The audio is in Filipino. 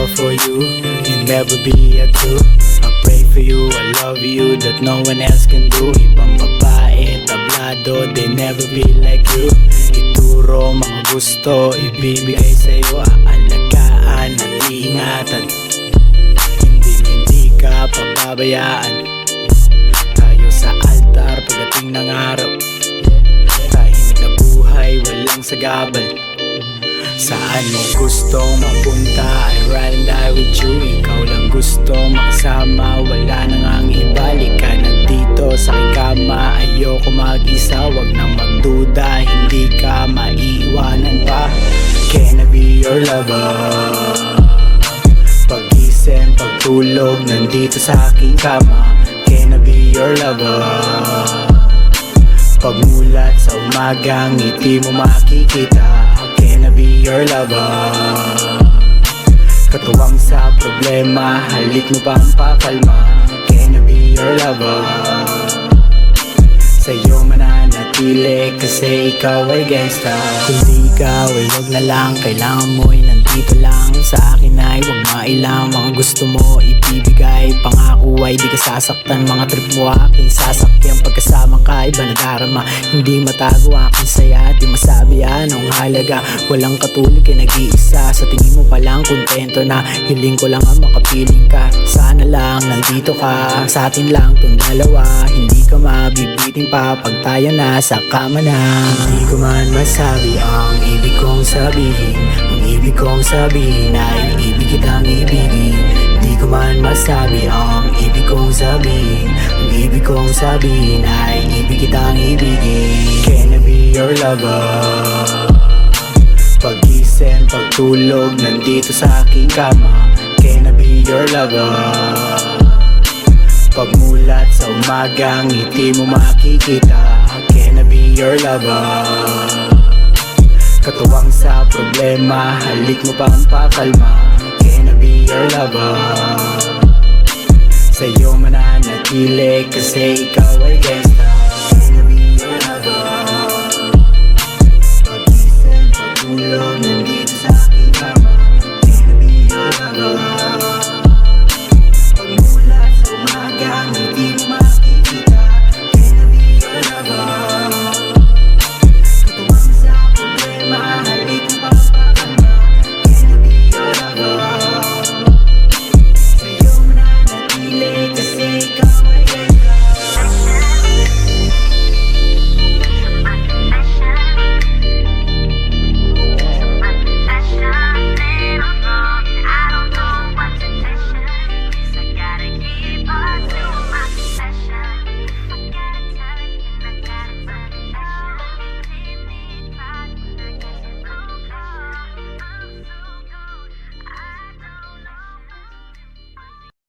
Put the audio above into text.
fall for you, you'll never be a two. I pray for you, I love you, that no one else can do. Ibang babae, tablado, they never be like you. Ituro mga gusto, ibibigay sa'yo, aalagaan at iingatan. Hindi ka pababayaan. Tayo sa altar pagdating ng araw. Tahimik na buhay, walang sagabal. Saan mo gustong mapunta, I'd rather die with you. Ikaw lang gusto makasama, wala nang ang ibalik ka nandito sa aking kama. Ayoko mag-isa, wag nang magduda, hindi ka maiiwanan pa. Can I be your lover? Pag-isip, pagtulog, nandito sa aking kama. Can I be your lover? Pagmulat sa umagang ngiti mo makikita. Can I be your lover? Katuwang sa problema, halik mo pang pakalma. Can I be your lover? Sa'yo mananatili kasi ikaw ay gangsta. Kung di ikaw ay wag na lang, kailangan mo'y nandito lang. Sa akin ay wag mailang, mga gusto mo ibibigay. Pangako ay di ka sasaktan, mga trip mo aking sasakyan. Pagkasama ka iba nadarama, hindi matago aking saya. Di masabi anong halaga, walang katulad kay nag-iisa. Sa tingin mo palang kontento na, hiling ko lang ang makapiling ka. Sana lang nandito ka, sa atin lang tong dalawa. Hindi ka mabibiting pa pag tayo na sa kama na. Hindi ko man masabi ang ibig kong sabihin. Ang ibig kong sabihin ay ibig kitang ibigin. Hindi ko man masabi ang ibig kong sabihin. Ang ibig kong sabihin ay ibig kitang ibigin. Can I be your lover? Pag-isip, pagtulog, nandito sa aking kama. Can I be your lover? Pagmulat sa umagang ngiti mo makikita. Can I be your lover? Katuwang sa problema, halik mo pang pakalma. Can I be your lover? Sa'yo mananatili kasi ikaw ay gangsta.